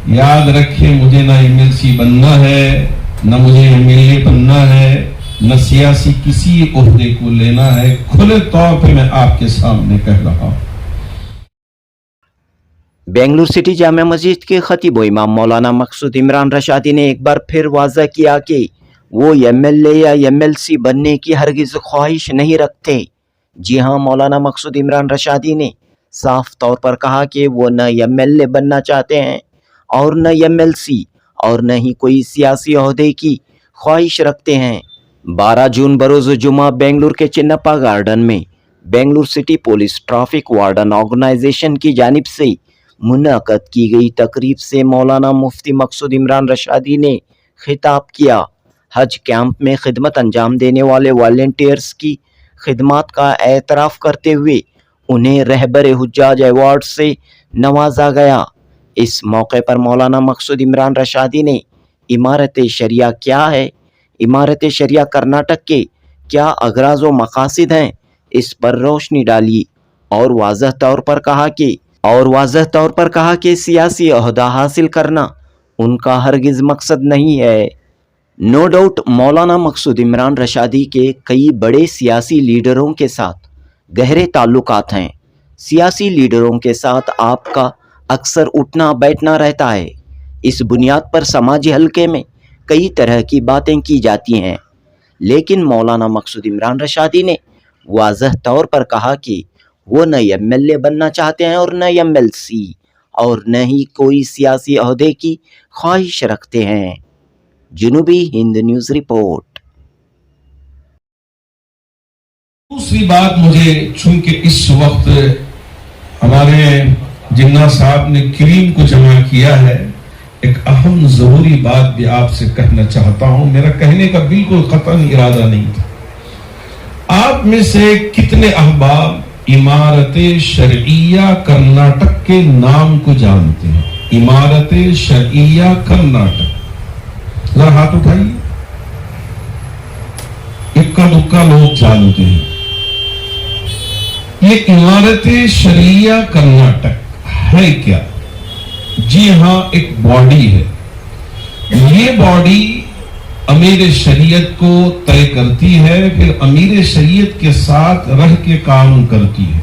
یاد رکھیں مجھے نہ MLC بننا ہے، نہ مجھے MLA بننا ہے، نہ سیاسی کسی عہدے کو لینا ہے. کھلے طور پہ میں آپ کے سامنے کہہ رہا ہوں. بنگلور سٹی جامع مسجد کے خطیب و امام مولانا مقصود عمران رشادی نے ایک بار پھر واضح کیا کہ وہ MLA یا MLC بننے کی ہرگز خواہش نہیں رکھتے. جی ہاں، مولانا مقصود عمران رشادی نے صاف طور پر کہا کہ وہ نہ MLA بننا چاہتے ہیں اور نہ MLC اور نہ ہی کوئی سیاسی عہدے کی خواہش رکھتے ہیں. 12 جون بروز جمعہ بنگلور کے چنپا گارڈن میں Bangalore city police traffic warden organisation کی جانب سے منعقد کی گئی تقریب سے مولانا مفتی مقصود عمران رشادی نے خطاب کیا. حج کیمپ میں خدمت انجام دینے والے والنٹیئرز کی خدمات کا اعتراف کرتے ہوئے انہیں رہبر حجاج ایوارڈ سے نوازا گیا. اس موقع پر مولانا مقصود عمران رشادی نے امارت شریعہ کیا ہے، امارت شریعہ کرناٹک کے کیا اغراض و مقاصد ہیں، اس پر روشنی ڈالی اور واضح طور پر کہا کہ سیاسی عہدہ حاصل کرنا ان کا ہرگز مقصد نہیں ہے. نو ڈاؤٹ مولانا مقصود عمران رشادی کے کئی بڑے سیاسی لیڈروں کے ساتھ گہرے تعلقات ہیں. سیاسی لیڈروں کے ساتھ آپ کا اکثر اٹھنا بیٹھنا رہتا ہے. اس بنیاد پر سماجی حلقے میں کئی طرح کی باتیں کی جاتی ہیں، لیکن مولانا مقصود عمران رشادی نے واضح طور پر کہا کہ وہ نہ MLA بننا چاہتے ہیں اور نہ MLC اور نہ ہی کوئی سیاسی عہدے کی خواہش رکھتے ہیں. جنوبی ہند نیوز رپورٹ. دوسری بات، مجھے چونکہ اس وقت ہمارے جناح صاحب نے کریم کو جمع کیا ہے، ایک اہم ضروری بات بھی آپ سے کہنا چاہتا ہوں. میرا کہنے کا بالکل قطعاً ارادہ نہیں تھا. آپ میں سے کتنے احباب امارت شرعیہ کرناٹک کے نام کو جانتے ہیں؟ امارت شرعیہ کرناٹک، ذرا ہاتھ اٹھائیے. اکا دکا لوگ جانتے ہیں. یہ امارت شرعیہ کرناٹک ہے کیا؟ جی ہاں، ایک باڈی ہے. یہ باڈی امیر شریعت کو طے کرتی ہے، پھر امیر شریعت کے ساتھ رہ کے کام کرتی ہے.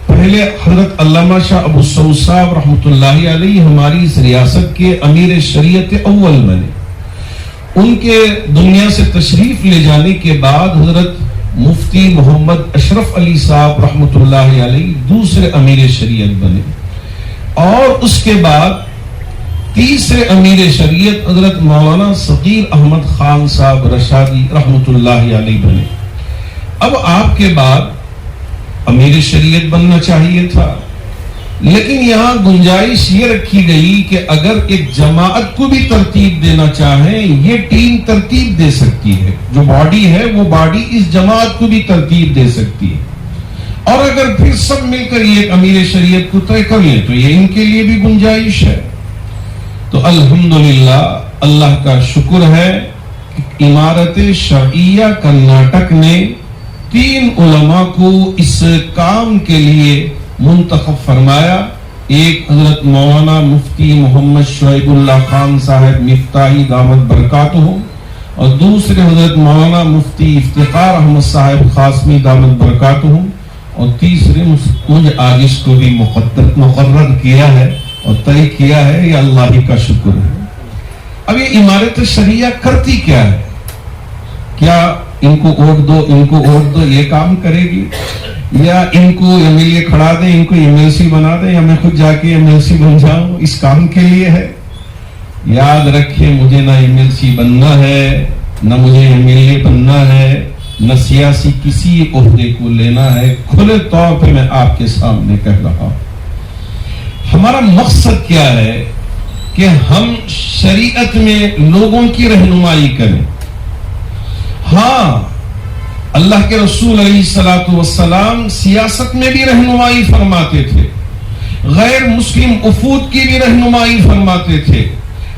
پہلے حضرت علامہ شاہ ابو سعود صاحب رحمۃ اللہ علیہ ہماری اس ریاست کے امیر شریعت اول بنے. ان کے دنیا سے تشریف لے جانے کے بعد حضرت مفتی محمد اشرف علی صاحب رحمۃ اللہ علیہ دوسرے امیر شریعت بنے، اور اس کے بعد تیسرے امیر شریعت حضرت مولانا صغیر احمد خان صاحب رشادی رحمۃ اللہ علیہ بنے. اب آپ کے بعد امیر شریعت بننا چاہیے تھا، لیکن یہاں گنجائش یہ رکھی گئی کہ اگر ایک جماعت کو بھی ترتیب دینا چاہیں، یہ ٹیم ترتیب دے سکتی ہے. جو باڈی ہے وہ باڈی اس جماعت کو بھی ترتیب دے سکتی ہے، اور اگر پھر سب مل کر یہ امیر شریعت کو طے کر لیں تو یہ ان کے لیے بھی گنجائش ہے. تو الحمدللہ اللہ کا شکر ہے کہ امارت شرعیہ کرناٹک نے 3 علماء کو اس کام کے لیے منتخب فرمایا. ایک حضرت مولانا مفتی محمد شعیب اللہ خان صاحب مفتاحی دامت برکاتہ، اور دوسرے حضرت مولانا مفتی افتخار احمد صاحب قاسمی دامت برکاتہ، اور تیسرے مجھے آج اس کو بھی مقرر کیا ہے اور طے کیا ہے. یہ اللہ ہی کا شکر ہے. اب یہ امارت شریعہ کرتی کیا ہے؟ کیا ان کو ووٹ دو، ان کو ووٹ دو، یہ کام کرے گی؟ یا ان کو MLA کھڑا دیں، ان کو MLC بنا دیں، یا میں خود جا کے MLC بن جاؤں؟ اس کام کے لیے ہے. یاد رکھیں مجھے نہ MLC بننا ہے، نہ مجھے MLA بننا ہے، نہ سیاسی کسی عہدے کو لینا ہے. کھلے طور پہ میں آپ کے سامنے کہہ رہا ہوں. ہمارا مقصد کیا ہے کہ ہم شریعت میں لوگوں کی رہنمائی کریں. ہاں، اللہ کے رسول علیہ الصلوۃ والسلام سیاست میں بھی رہنمائی فرماتے تھے، غیر مسلم وفود کی بھی رہنمائی فرماتے تھے،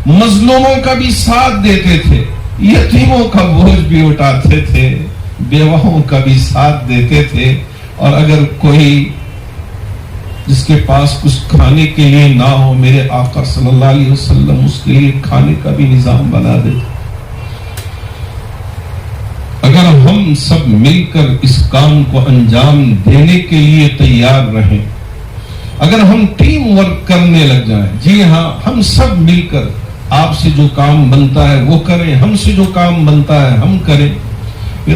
مظلوموں کا بھی ساتھ دیتے تھے، یتیموں کا بوجھ بھی اٹھاتے تھے، بیواؤں کا بھی ساتھ دیتے تھے. اور اگر کوئی جس کے پاس کچھ کھانے کے لیے نہ ہو، میرے آقا صلی اللہ علیہ وسلم اس کے لیے کھانے کا بھی نظام بنا دیتے۔ اگر ہم سب مل کر اس کام کو انجام دینے کے لیے تیار رہیں، اگر ہم ٹیم ورک کرنے لگ جائیں، جی ہاں، ہم سب مل کر آپ سے جو کام بنتا ہے وہ کریں، ہم سے جو کام بنتا ہے ہم کریں، پھر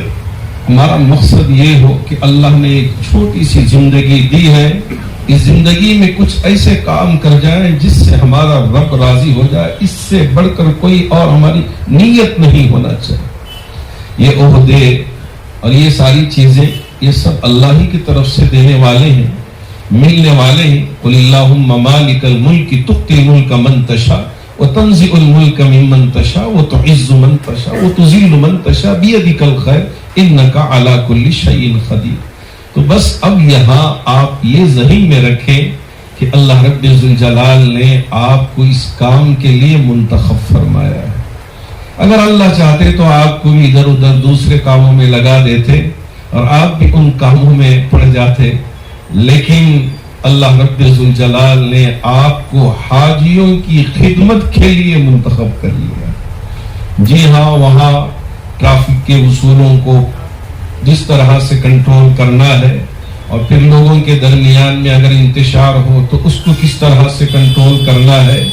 ہمارا مقصد یہ ہو کہ اللہ نے ایک چھوٹی سی زندگی دی ہے، اس زندگی میں کچھ ایسے کام کر جائیں جس سے ہمارا رب راضی ہو جائے، اس سے بڑھ کر کوئی اور ہماری نیت نہیں ہونا چاہیے۔ یہ عہدے اور یہ ساری چیزیں یہ سب اللہ ہی کی طرف سے دینے والے ہیں، ملنے والے ہیں۔ قل اللہم مالک الملک تؤتی الملک من تشاء وتنزع الملک ممن تشاء وتعز من تشاء وتذل من تشاء بیدک الخیر انک علی کل شیء قدیر۔ تو بس اب یہاں آپ یہ ذہن میں رکھیں کہ اللہ رب ذوالجلال نے آپ کو اس کام کے لیے منتخب فرمایا ہے۔ اگر اللہ چاہتے تو آپ کو بھی ادھر ادھر دوسرے کاموں میں لگا دیتے اور آپ بھی ان کاموں میں پڑ جاتے، لیکن اللہ رب ذوالجلال نے آپ کو حاجیوں کی خدمت کے لیے منتخب کر لیا۔ جی ہاں، وہاں ٹریفک کے اصولوں کو جس طرح سے کنٹرول کرنا ہے، اور پھر لوگوں کے درمیان میں اگر انتشار ہو تو اس کو کس طرح سے کنٹرول کرنا ہے،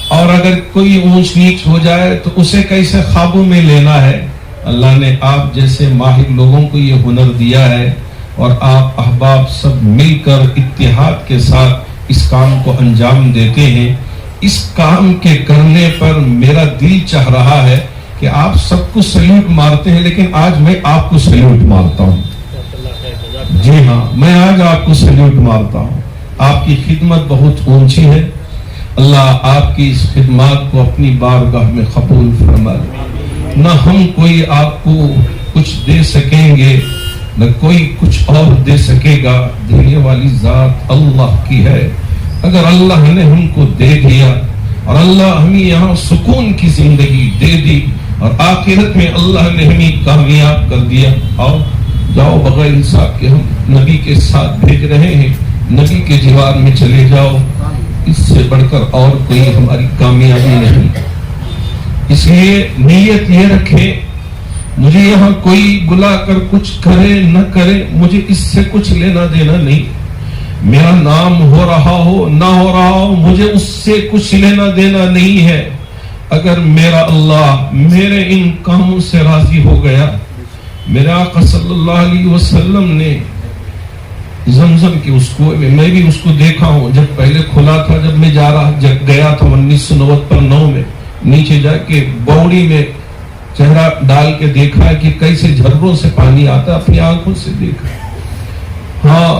اور اگر کوئی اونچ نیچ ہو جائے تو اسے کیسے قابو میں لینا ہے۔ اللہ نے آپ جیسے ماہر لوگوں کو یہ ہنر دیا ہے، اور آپ احباب سب مل کر اتحاد کے ساتھ اس کام کو انجام دیتے ہیں۔ اس کام کے کرنے پر میرا دل چاہ رہا ہے کہ آپ سب کو سلیوٹ مارتے ہیں، لیکن آج میں آپ کو سلیوٹ مارتا ہوں۔ جی ہاں، میں آج آپ کو سلیوٹ مارتا ہوں۔ آپ کی خدمت بہت اونچی ہے، اللہ آپ کی اس خدمات کو اپنی بارگاہ میں قبول فرما لے۔ نہ ہم کوئی آپ کو کچھ دے سکیں گے، نہ کوئی کچھ اور دے سکے گا، دینے والی ذات اللہ کی ہے۔ اگر اللہ نے ہم کو دے دیا اور اللہ ہمیں یہاں سکون کی زندگی دے دی اور آخرت میں اللہ نے ہمیں کامیاب کر دیا، اور جاؤ بغیر حساب کے ہم نبی کے ساتھ بھیج رہے ہیں، نبی کے جوار میں چلے جاؤ، اس سے بڑھ کر اور کوئی ہماری کامیابی نہیں۔ اس لیے نیت یہ رکھے، مجھے یہاں کوئی بلا کر کچھ کرے نہ کرے، مجھے اس سے کچھ لینا دینا نہیں۔ میرا نام ہو رہا ہو نہ ہو رہا ہو، مجھے اس سے کچھ لینا دینا نہیں ہے۔ اگر میرا اللہ میرے ان کاموں سے راضی ہو گیا، میرے آقا صلی اللہ علیہ وسلم نے زمزم کے اس کنویں میں، میں بھی اس کو دیکھا ہوں، جب پہلے کھلا تھا، جب میں گیا تھا 1999 میں، نیچے جا کے بوڑی میں چہرہ ڈال کے دیکھا کہ کیسے جھروں سے پانی آتا، اپنی آنکھوں سے دیکھا۔ ہاں،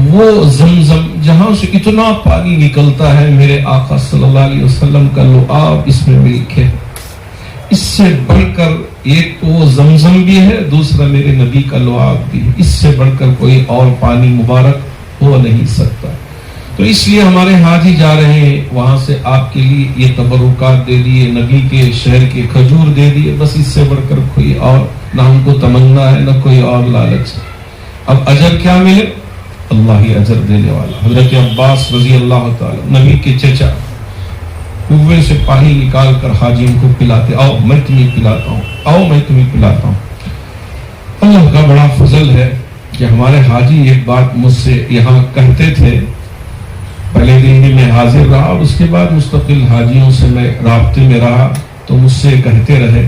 وہ زمزم جہاں سے اتنا پانی نکلتا ہے، میرے آقا صلی اللہ علیہ وسلم کا لعاب اس میں مل کے، اس سے بڑھ کر ایک تو وہ زمزم بھی ہے، دوسرا میرے نبی کا لعاب بھی ہے، اس سے بڑھ کر کوئی اور پانی مبارک ہو نہیں سکتا۔ تو اس لیے ہمارے حاجی جا رہے ہیں، وہاں سے آپ کے لیے یہ تبرکات دے دیے، نبی کے شہر کے کھجور دے دیے، بس اس سے بڑھ کر کوئی اور نہ ہم کو تمنا ہے، نہ کوئی اور لالچ ہے۔ اب اجر کیا ملے؟ اللہ ہی اجر دینے والا۔ حضرت عباس رضی اللہ تعالی، نبی کے چچا، کنویں سے پانی نکال کر حاجیوں کو پلاتے، آؤ میں تمہیں پلاتا ہوں، آؤ میں تمہیں پلاتا ہوں۔ اللہ کا بڑا فضل ہے کہ ہمارے حاجی ایک بات مجھ سے یہاں کہتے تھے، پہلے دن بھی میں حاضر رہا اور اس کے بعد مستقل حاجیوں سے میں رابطے میں رہا، تو مجھ سے کہتے رہے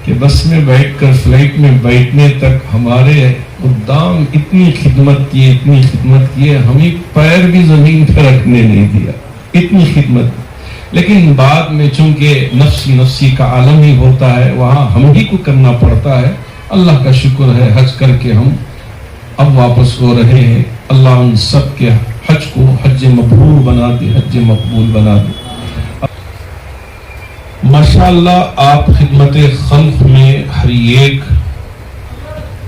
کہ بس میں بیٹھ کر فلائٹ میں بیٹھنے تک ہمارے قدام اتنی خدمت کی، ہمیں پیر بھی زمین پہ رکھنے نہیں دیا، اتنی خدمت۔ لیکن بعد میں چونکہ نفسی کا عالم ہی ہوتا ہے، وہاں ہم ہی کو کرنا پڑتا ہے۔ اللہ کا شکر ہے، حج کر کے ہم اب واپس ہو رہے ہیں۔ اللہ ان سب کے حج کو حج مبرور بنا دے، حج مقبول بنا دے۔ ماشاءاللہ آپ خدمت خلق میں ہر ایک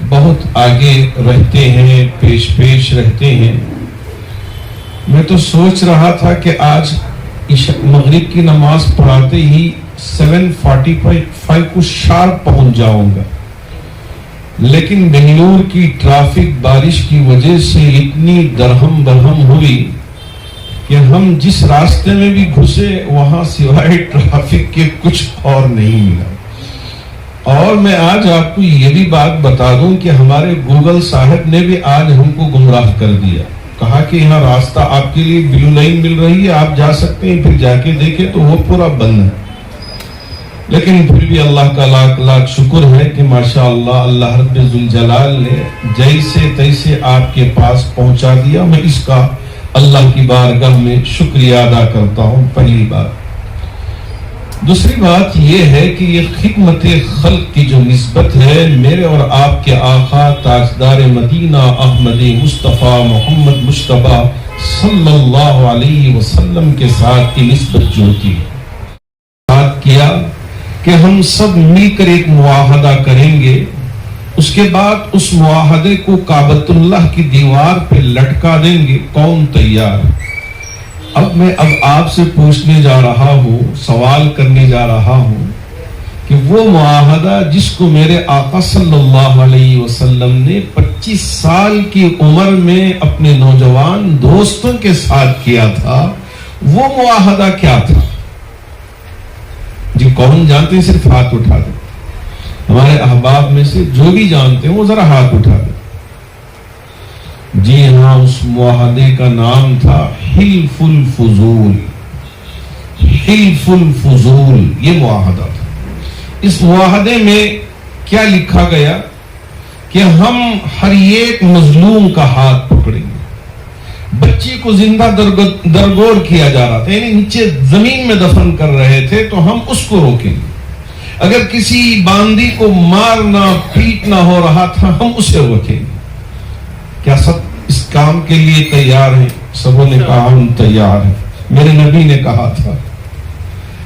بہت آگے رہتے ہیں، پیش رہتے ہیں۔ میں تو سوچ رہا تھا کہ آج مغرب کی نماز پڑھاتے ہی 7:45 کو شارپ پہنچ جاؤں گا، لیکن بنگلور کی ٹریفک بارش کی وجہ سے اتنی درہم برہم ہوئی کہ ہم جس راستے میں بھی گھسے وہاں سوائے ٹریفک کے کچھ اور نہیں ملا۔ اور میں آج آپ کو یہ بھی بات بتا دوں کہ ہمارے گوگل صاحب نے بھی آج ہم کو گمراہ کر دیا، کہا کہ یہاں راستہ آپ کے لیے بلو لائن مل رہی ہے، آپ جا سکتے ہیں، پھر جا کے دیکھیں تو وہ پورا بند ہے۔ لیکن پھر بھی اللہ کا لاکھ لاکھ شکر ہے کہ ماشاءاللہ اللہ رب ذوالجلال نے جیسے تیسے آپ کے پاس پہنچا دیا۔ میں اس کا اللہ کی بارگاہ میں شکریہ ادا کرتا ہوں، پہلی بات۔ دوسری بات یہ ہے کہ یہ خدمت خلق کی جو نسبت ہے میرے اور آپ کے آقا تاجدار مدینہ احمد مصطفیٰ محمد مجتبیٰ صلی اللہ علیہ وسلم کے ساتھ کی نسبت جو ہوتی ہے، بات کیا کہ ہم سب مل کر ایک معاہدہ کریں گے، اس کے بعد اس معاہدے کو کعبۃ اللہ کی دیوار پہ لٹکا دیں گے، کون تیار؟ اب میں آپ سے پوچھنے جا رہا ہوں، سوال کرنے جا رہا ہوں کہ وہ معاہدہ جس کو میرے آقا صلی اللہ علیہ وسلم نے 25 سال کی عمر میں اپنے نوجوان دوستوں کے ساتھ کیا تھا، وہ معاہدہ کیا تھا؟ جی کون جانتے ہیں؟ صرف ہاتھ اٹھا دیں، ہمارے احباب میں سے جو بھی جانتے ہیں وہ ذرا ہاتھ اٹھا دیں۔ جی ہاں، اس معاہدے کا نام تھا حلف الفضول۔ حلف الفضول یہ معاہدہ تھا۔ اس معاہدے میں کیا لکھا گیا کہ ہم ہر ایک مظلوم کا ہاتھ پکڑیں گے۔ بچی کو زندہ درگور کیا جا رہا تھا، یعنی نیچے زمین میں دفن کر رہے تھے، تو ہم اس کو روکیں گے۔ اگر کسی باندی کو مارنا پیٹنا ہو رہا تھا، ہم اسے روکیں گے۔ کیا سب اس کام کے لیے تیار ہیں؟ سبوں نے کہا ہم تیار ہیں، میرے نبی نے کہا تھا۔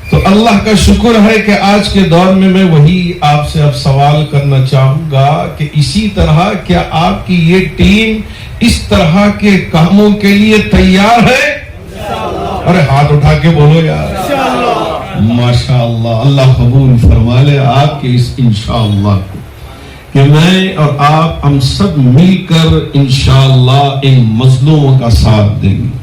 تو اللہ کا شکر ہے کہ آج کے دور میں وہی آپ سے اب سوال کرنا چاہوں گا کہ اسی طرح کیا آپ کی یہ ٹیم اس طرح کے کاموں کے لیے تیار ہے؟ ارے ہاتھ اٹھا کے بولو یار، ماشاءاللہ۔ اللہ قبول فرما لے آپ کے اس انشاءاللہ کو، کہ میں اور آپ ہم سب مل کر انشاءاللہ ان مظلوموں کا ساتھ دیں گے۔